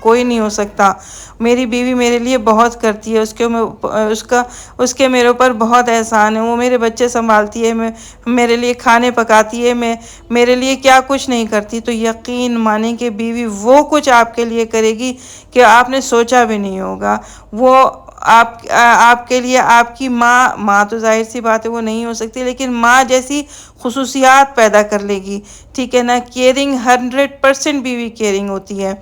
کوئی نہیں ہو سکتا۔ میری بیوی میرے لیے بہت کرتی ہے، اس کے میرے اوپر بہت احسان ہے، وہ میرے بچے سنبھالتی ہے، میرے لیے کھانے پکاتی ہے، میرے لیے کیا کچھ نہیں کرتی۔ تو یقین مانیں کہ بیوی وہ کچھ آپ کے لیے کرے گی کہ آپ نے سوچا بھی نہیں ہوگا۔ وہ آپ کے لیے آپ کی ماں تو ظاہر سی بات ہے وہ نہیں ہو سکتی، لیکن ماں جیسی خصوصیات پیدا کر لے گی، ٹھیک ہے نا۔ کیئرنگ 100% بیوی کیئرنگ ہوتی ہے،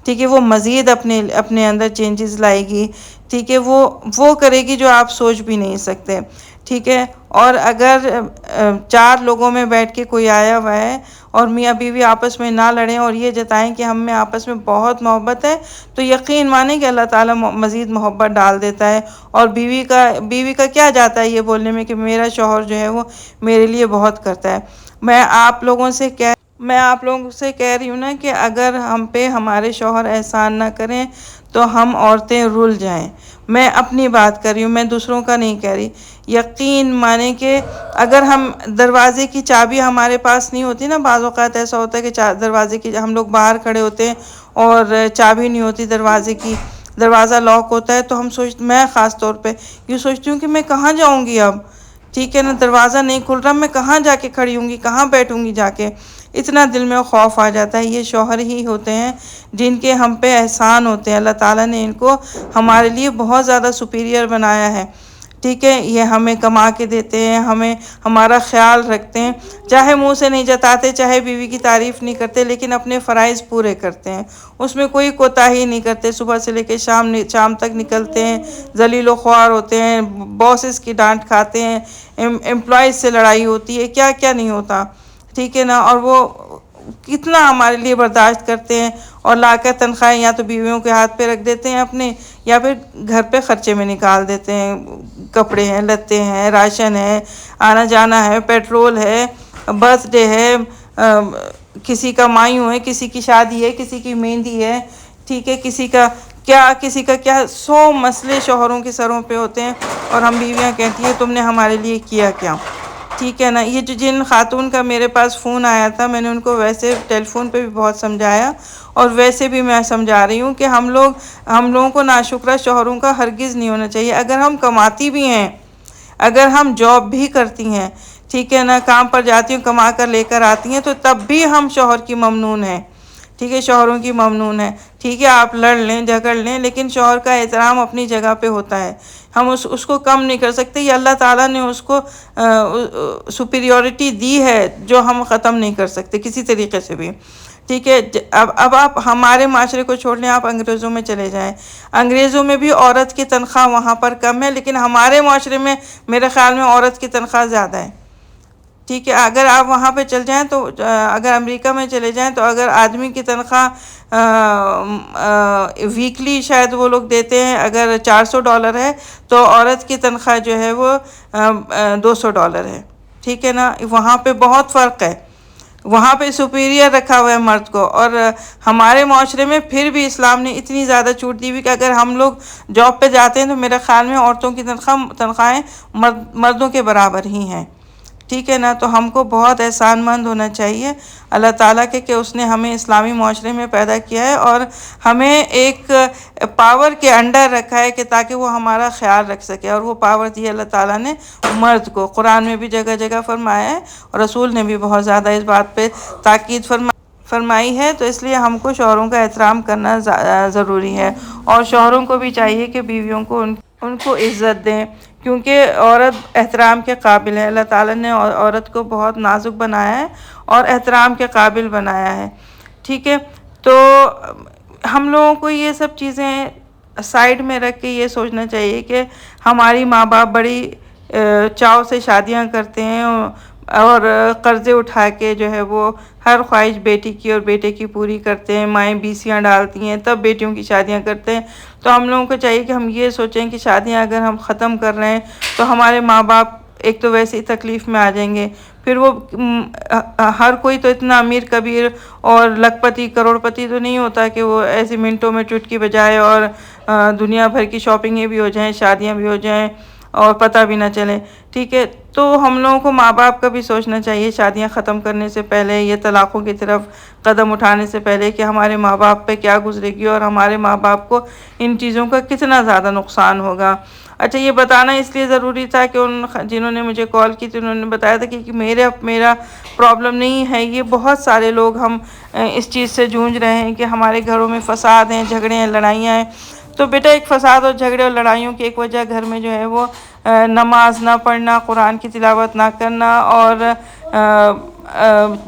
ٹھیک ہے۔ وہ مزید اپنے اندر چینجز لائے گی، ٹھیک ہے۔ وہ کرے گی جو آپ سوچ بھی نہیں سکتے، ٹھیک ہے۔ اور اگر 4 لوگوں میں بیٹھ کے کوئی آیا ہوا ہے اور میاں بیوی آپس میں نہ لڑیں اور یہ جتائیں کہ ہم میں آپس میں بہت محبت ہے، تو یقین مانیں کہ اللہ تعالیٰ مزید محبت ڈال دیتا ہے۔ اور بیوی کا کیا جاتا ہے یہ بولنے میں کہ میرا شوہر جو ہے وہ میرے لیے بہت کرتا ہے۔ میں آپ لوگوں سے کہہ رہی ہوں نا کہ اگر ہم پہ ہمارے شوہر احسان نہ کریں تو ہم عورتیں رل جائیں۔ میں اپنی بات کر رہی ہوں، میں دوسروں کا نہیں کہہ رہی۔ یقین مانیں کہ اگر ہم دروازے کی چابی ہمارے پاس نہیں ہوتی نا، بعض اوقات ایسا ہوتا ہے کہ دروازے کی ہم لوگ باہر کھڑے ہوتے ہیں اور چابی نہیں ہوتی دروازے کی، دروازہ لاک ہوتا ہے، تو میں خاص طور پہ یہ سوچتی ہوں کہ میں کہاں جاؤں گی اب، ٹھیک ہے نا۔ دروازہ نہیں کھل رہا، میں کہاں جا کے کھڑی ہوں گی، کہاں بیٹھوں گی جا کے، اتنا دل میں خوف آ جاتا ہے۔ یہ شوہر ہی ہوتے ہیں جن کے ہم پہ احسان ہوتے ہیں، اللہ تعالیٰ نے ان کو ہمارے لیے بہت زیادہ سپیریئر بنایا ہے، ٹھیک ہے۔ یہ ہمیں کما کے دیتے ہیں، ہمارا خیال رکھتے ہیں، چاہے منہ سے نہیں جتاتے، چاہے بیوی کی تعریف نہیں کرتے، لیکن اپنے فرائض پورے کرتے ہیں، اس میں کوئی کوتاہی نہیں کرتے۔ صبح سے لے کے شام تک نکلتے ہیں، ذلیل و خوار ہوتے ہیں، باسز کی ڈانٹ کھاتے ہیں، امپلائیز سے لڑائی ہوتی ہے، کیا کیا نہیں ہوتا، ٹھیک ہے نا۔ اور وہ کتنا ہمارے لیے برداشت کرتے ہیں، اور لا کر تنخواہیں یا تو بیویوں کے ہاتھ پہ رکھ دیتے ہیں اپنے، یا پھر گھر پہ خرچے میں نکال دیتے ہیں۔ کپڑے ہیں، لتے ہیں، راشن ہے، آنا جانا ہے، پیٹرول ہے، برتھ ڈے ہے، کسی کا مایوں ہے، کسی کی شادی ہے، کسی کی مہندی ہے، ٹھیک ہے، کسی کا کیا 100 مسئلے شوہروں کے سروں پہ ہوتے ہیں، اور ہم بیویاں کہتی ہیں تم نے ہمارے لیے کیا کیا، ٹھیک ہے نا۔ یہ جن خاتون کا میرے پاس فون آیا تھا، میں نے ان کو ویسے ٹیلی فون پہ بھی بہت سمجھایا، اور ویسے بھی میں سمجھا رہی ہوں کہ ہم لوگوں کو ناشکرہ شوہروں کا ہرگز نہیں ہونا چاہیے۔ اگر ہم کماتی بھی ہیں، اگر ہم جاب بھی کرتی ہیں، ٹھیک ہے نا، کام پر جاتی ہوں، کما کر لے کر آتی ہیں، تو تب بھی ہم شوہر کی ممنون ہیں، ٹھیک ہے، شوہروں کی ممنون ہے، ٹھیک ہے۔ آپ لڑ لیں، جھگڑ لیں، لیکن شوہر کا احترام اپنی جگہ پہ ہوتا ہے، ہم اس کو کم نہیں کر سکتے۔ یہ اللہ تعالیٰ نے اس کو سپیریورٹی دی ہے جو ہم ختم نہیں کر سکتے کسی طریقے سے بھی، ٹھیک ہے۔ اب آپ ہمارے معاشرے کو چھوڑ لیں، آپ انگریزوں میں چلے جائیں، انگریزوں میں بھی عورت کی تنخواہ وہاں پر کم ہے، لیکن ہمارے معاشرے میں میرے خیال میں عورت کی تنخواہ زیادہ ہے، ٹھیک ہے۔ اگر آپ وہاں پہ چل جائیں تو اگر امریکہ میں چلے جائیں تو اگر آدمی کی تنخواہ ویکلی شاید وہ لوگ دیتے ہیں، اگر $400 ہے تو عورت کی تنخواہ جو ہے وہ $200 ہے، ٹھیک ہے نا۔ وہاں پہ بہت فرق ہے، وہاں پہ سپیریئر رکھا ہوا ہے مرد کو، اور ہمارے معاشرے میں پھر بھی اسلام نے اتنی زیادہ چھوٹ دی ہوئی کہ اگر ہم لوگ جاب پہ جاتے ہیں تو میرے خیال میں عورتوں کی تنخواہیں مردوں کے برابر ہی ہیں، ٹھیک ہے نا۔ تو ہم کو بہت احسان مند ہونا چاہیے اللہ تعالیٰ کے کہ اس نے ہمیں اسلامی معاشرے میں پیدا کیا ہے، اور ہمیں ایک پاور کے انڈر رکھا ہے کہ تاکہ وہ ہمارا خیال رکھ سکے، اور وہ پاور دی اللہ تعالیٰ نے مرد کو، قرآن میں بھی جگہ جگہ فرمایا ہے، اور رسول نے بھی بہت زیادہ اس بات پہ تاکید فرمائی ہے۔ تو اس لیے ہم کو شوہروں کا احترام کرنا ضروری ہے، اور شوہروں کو بھی چاہیے کہ بیویوں کو ان کو عزت دیں، کیونکہ عورت احترام کے قابل ہے۔ اللہ تعالیٰ نے عورت کو بہت نازک بنایا ہے اور احترام کے قابل بنایا ہے، ٹھیک ہے۔ تو ہم لوگوں کو یہ سب چیزیں سائیڈ میں رکھ کے یہ سوچنا چاہیے کہ ہماری ماں باپ بڑی چاؤ سے شادیاں کرتے ہیں، اور قرضے اٹھا کے جو ہے وہ ہر خواہش بیٹی کی اور بیٹے کی پوری کرتے ہیں، مائیں بیسیاں ڈالتی ہیں تب بیٹیوں کی شادیاں کرتے ہیں۔ تو ہم لوگوں کو چاہیے کہ ہم یہ سوچیں کہ شادیاں اگر ہم ختم کر رہے ہیں تو ہمارے ماں باپ ایک تو ویسے ہی تکلیف میں آ جائیں گے، پھر وہ ہر کوئی تو اتنا امیر کبیر اور لکھ پتی کروڑ پتی تو نہیں ہوتا کہ وہ ایسے منٹوں میں چٹکی بجائے اور دنیا بھر کی شاپنگیں بھی ہو جائیں، شادیاں بھی ہو جائیں، اور پتہ بھی نہ چلے، ٹھیک ہے۔ تو ہم لوگوں کو ماں باپ کا بھی سوچنا چاہیے شادیاں ختم کرنے سے پہلے، یہ طلاقوں کی طرف قدم اٹھانے سے پہلے، کہ ہمارے ماں باپ پہ کیا گزرے گی اور ہمارے ماں باپ کو ان چیزوں کا کتنا زیادہ نقصان ہوگا۔ اچھا، یہ بتانا اس لیے ضروری تھا کہ جنہوں نے مجھے کال کی تھی انہوں نے بتایا تھا کہ میرا پرابلم نہیں ہے، یہ بہت سارے لوگ ہم اس چیز سے جونج رہے ہیں کہ ہمارے گھروں میں فساد ہیں، جھگڑے ہیں، لڑائیاں ہیں۔ تو بیٹا ایک فساد اور جھگڑے اور لڑائیوں کی ایک وجہ گھر میں جو ہے وہ نماز نہ پڑھنا، قرآن کی تلاوت نہ کرنا اور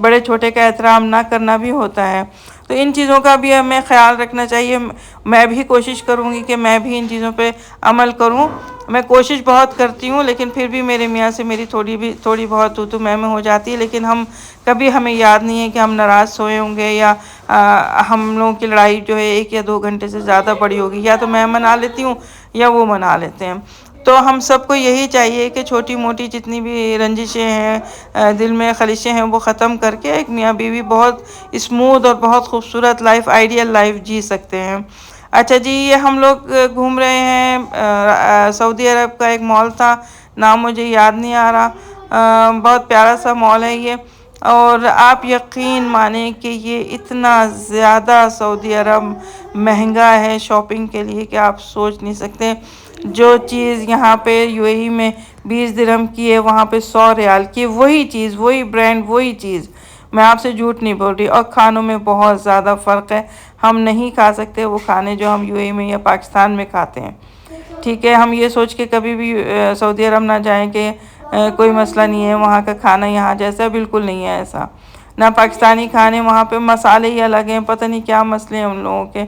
بڑے چھوٹے کا احترام نہ کرنا بھی ہوتا ہے۔ تو ان چیزوں کا بھی ہمیں خیال رکھنا چاہیے۔ میں بھی کوشش کروں گی کہ میں بھی ان چیزوں پہ عمل کروں۔ میں کوشش بہت کرتی ہوں لیکن پھر بھی میرے میاں سے میری تھوڑی بہت تو میں ہو جاتی ہے، لیکن ہمیں یاد نہیں ہے کہ ہم ناراض سوئے ہوں گے یا ہم لوگوں کی لڑائی جو ہے 1 یا 2 گھنٹے سے زیادہ بڑی ہوگی، یا تو میں منا لیتی ہوں یا وہ منا لیتے ہیں۔ تو ہم سب کو یہی چاہیے کہ چھوٹی موٹی جتنی بھی رنجشیں ہیں، دل میں خلیشیں ہیں، وہ ختم کر کے ایک میاں بیوی بہت اسموتھ اور بہت خوبصورت لائف، آئیڈیل لائف جی سکتے ہیں۔ اچھا جی، یہ ہم لوگ گھوم رہے ہیں سعودی عرب کا ایک مال تھا، نام مجھے یاد نہیں آ رہا، بہت پیارا سا مال ہے یہ، اور آپ یقین مانیں کہ یہ اتنا زیادہ سعودی عرب مہنگا ہے شاپنگ کے لیے کہ آپ سوچ نہیں سکتے۔ جو چیز یہاں پہ UAE میں 20 درہم کی ہے، وہاں پہ 100 ریال کی، وہی چیز، وہی برانڈ، وہی چیز، میں آپ سے جھوٹ نہیں بول رہی۔ اور کھانوں میں بہت زیادہ فرق ہے، ہم نہیں کھا سکتے وہ کھانے جو ہم UAE میں یا پاکستان میں کھاتے ہیں، ٹھیک ہے۔ ہم یہ سوچ کے کبھی بھی سعودی عرب نہ جائیں کہ کوئی مسئلہ نہیں ہے، وہاں کا کھانا یہاں جیسا، بالکل نہیں ہے ایسا۔ نہ پاکستانی کھانے، وہاں پہ مسالے ہی الگ ہیں، پتہ نہیں کیا مسئلے ہیں ان لوگوں کے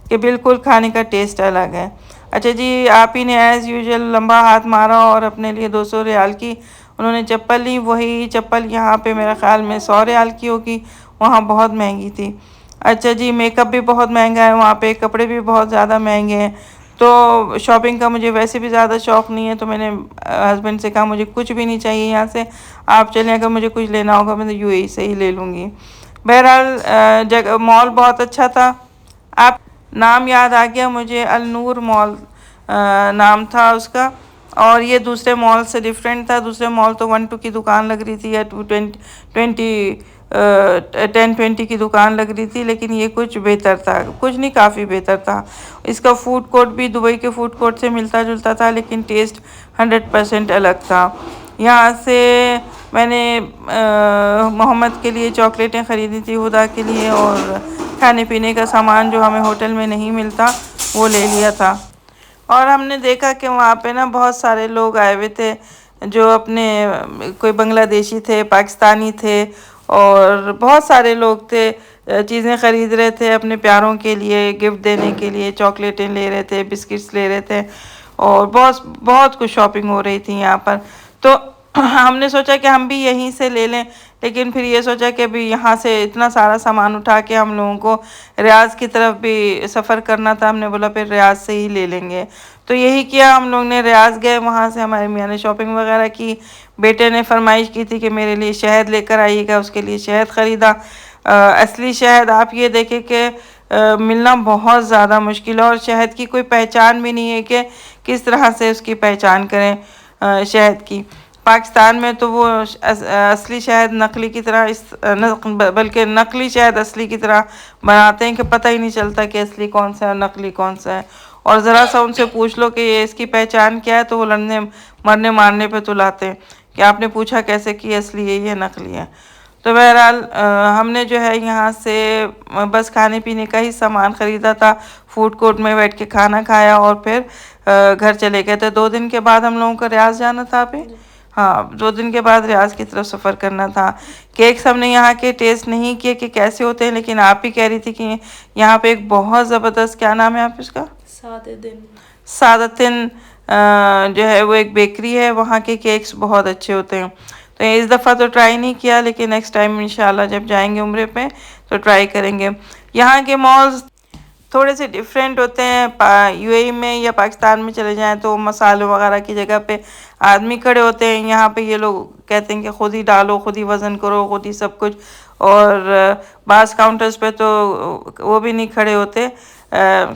کہ بالکل کھانے کا ٹیسٹ الگ ہے۔ اچھا جی، آپ ہی نے ایز یوزول لمبا ہاتھ مارا اور اپنے لیے 200 ریال کی انہوں نے چپل لی، وہی چپل یہاں پہ میرے خیال میں 100 ریال کی ہوگی، وہاں بہت مہنگی تھی۔ اچھا جی، میک اپ بھی بہت مہنگا ہے وہاں پہ، کپڑے بھی بہت زیادہ مہنگے ہیں۔ تو شاپنگ کا مجھے ویسے بھی زیادہ شوق نہیں ہے، تو میں نے ہسبینڈ سے کہا مجھے کچھ بھی نہیں چاہیے یہاں سے، آپ چلیں، اگر مجھے کچھ لینا ہوگا میں UAE سے ہی لے لوں گی۔ بہرحال مال بہت اچھا تھا۔ آپ نام یاد آ گیا مجھے، النور مال نام تھا اس کا، اور یہ دوسرے مال سے ڈیفرنٹ تھا۔ دوسرے مال تو 1-2 کی دکان لگ رہی تھی یا 10-20 کی دکان لگ رہی تھی، لیکن یہ کچھ بہتر تھا، کچھ نہیں کافی بہتر تھا۔ اس کا فوڈ کورٹ بھی دبئی کے فوڈ کورٹ سے ملتا جلتا تھا، لیکن ٹیسٹ 100% الگ تھا۔ یہاں سے میں نے محمد کے لیے چاکلیٹیں خریدی تھی، ہدا کے لیے، اور کھانے پینے کا سامان جو ہمیں ہوٹل میں نہیں ملتا وہ لے لیا تھا۔ اور ہم نے دیکھا کہ وہاں پہ نا بہت سارے لوگ آئے ہوئے تھے جو اپنے کوئی بنگلہ دیشی تھے، پاکستانی تھے، اور بہت سارے لوگ تھے، چیزیں خرید رہے تھے اپنے پیاروں کے لیے، گفٹ دینے کے لیے، چاکلیٹیں لے رہے تھے، بسکٹس لے رہے تھے، اور بہت کچھ شاپنگ ہو رہی تھی یہاں پر۔ تو ہم نے سوچا کہ ہم بھی یہیں سے لے لیں، لیکن پھر یہ سوچا کہ ابھی یہاں سے اتنا سارا سامان اٹھا کے ہم لوگوں کو ریاض کی طرف بھی سفر کرنا تھا، ہم نے بولا پھر ریاض سے ہی لے لیں گے۔ تو یہی کیا، ہم لوگ نے ریاض گئے، وہاں سے ہمارے میاں نے شاپنگ وغیرہ کی، بیٹے نے فرمائش کی تھی کہ میرے لیے شہد لے کر آئیے گا، اس کے لیے شہد خریدا۔ اصلی شہد آپ یہ دیکھیں کہ ملنا بہت زیادہ مشکل ہے، اور شہد کی کوئی پہچان بھی نہیں ہے کہ کس طرح سے اس کی پہچان کریں شہد کی۔ پاکستان میں تو وہ اصلی شہد نقلی کی طرح بلکہ نقلی شہد اصلی کی طرح بناتے ہیں کہ پتہ ہی نہیں چلتا کہ اصلی کون سا ہے اور نقلی کون سا ہے، اور ذرا سا ان سے پوچھ لو کہ یہ اس کی پہچان کیا ہے تو وہ لڑنے مرنے مارنے پہ تلاتے ہیں کہ آپ نے پوچھا کیسے کہ اصلی ہے یہ نقلی ہے۔ تو بہرحال ہم نے جو ہے یہاں سے بس کھانے پینے کا ہی سامان خریدا تھا، فوڈ کورٹ میں بیٹھ کے کھانا کھایا اور پھر گھر چلے گئے تھے۔ 2 دن کے بعد ہم لوگوں کو ریاض جانا تھا پہ، ہاں 2 دن کے بعد ریاض کی طرف سفر کرنا تھا۔ کیکس ہم نے یہاں کے ٹیسٹ نہیں کیے کہ کیسے ہوتے ہیں، لیکن آپ ہی کہہ رہی تھی کہ یہاں پہ ایک بہت زبردست، کیا نام ہے آپ اس کا، سعادتن جو ہے وہ ایک بیکری ہے، وہاں کے کیکس بہت اچھے ہوتے ہیں۔ تو اس دفعہ تو ٹرائی نہیں کیا، لیکن نیکسٹ ٹائم انشاءاللہ جب جائیں گے عمرے پہ تو ٹرائی کریں گے۔ یہاں کے مالز تھوڑے سے ڈفرینٹ ہوتے ہیں۔ یو اے ای میں یا پاکستان میں چلے جائیں تو مسالوں وغیرہ کی جگہ پہ آدمی کھڑے ہوتے ہیں، یہاں پہ یہ لوگ کہتے ہیں کہ خود ہی ڈالو، خود ہی وزن کرو، خود ہی سب کچھ۔ اور بعض کاؤنٹرز پہ تو وہ بھی نہیں کھڑے ہوتے،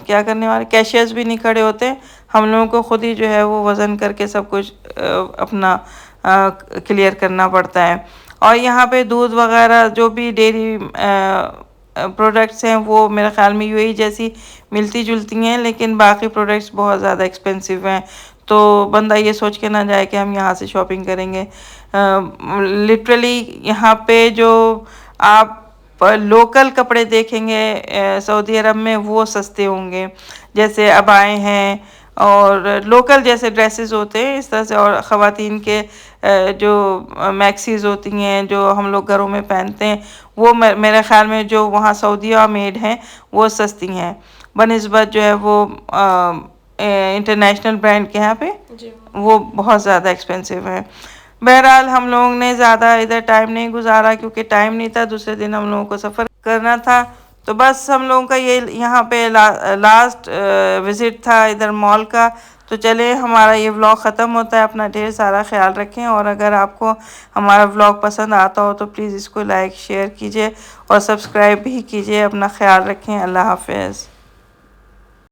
کیا کرنے والے، کیشیئرز بھی نہیں کھڑے ہوتے، ہم لوگوں کو خود ہی جو ہے وہ وزن کر کے سب کچھ اپنا کلیئر کرنا پڑتا ہے۔ اور یہاں پہ دودھ وغیرہ جو بھی ڈیری پروڈکٹس ہیں وہ میرے خیال میں یو اے ای جیسی ملتی جلتی ہیں، لیکن باقی پروڈکٹس بہت زیادہ ایکسپینسو ہیں، تو بندہ یہ سوچ کے نہ جائے کہ ہم یہاں سے شاپنگ کریں گے۔ لٹرلی یہاں پہ جو آپ لوکل کپڑے دیکھیں گے سعودی عرب میں وہ سستے ہوں گے، جیسے ابائیں ہیں اور لوکل جیسے ڈریسز ہوتے ہیں اس طرح سے، اور خواتین کے جو میکسیز ہوتی ہیں جو ہم لوگ گھروں میں پہنتے ہیں، وہ میرے خیال میں جو وہاں سعودیہ میڈ ہیں وہ سستی ہیں بنسبت جو ہے وہ انٹرنیشنل برانڈ کے یہاں پہ وہ بہت زیادہ ایکسپینسو ہیں۔ بہرحال ہم لوگوں نے زیادہ ادھر ٹائم نہیں گزارا کیونکہ ٹائم نہیں تھا، دوسرے دن ہم لوگوں کو سفر کرنا تھا، تو بس ہم لوگوں کا یہ یہاں پہ لاسٹ وزٹ تھا ادھر مال کا۔ تو چلے ہمارا یہ ولاگ ختم ہوتا ہے، اپنا ڈھیر سارا خیال رکھیں، اور اگر آپ کو ہمارا ولاگ پسند آتا ہو تو پلیز اس کو لائک شیئر کیجیے اور سبسکرائب بھی کیجیے۔ اپنا خیال رکھیں، اللہ حافظ۔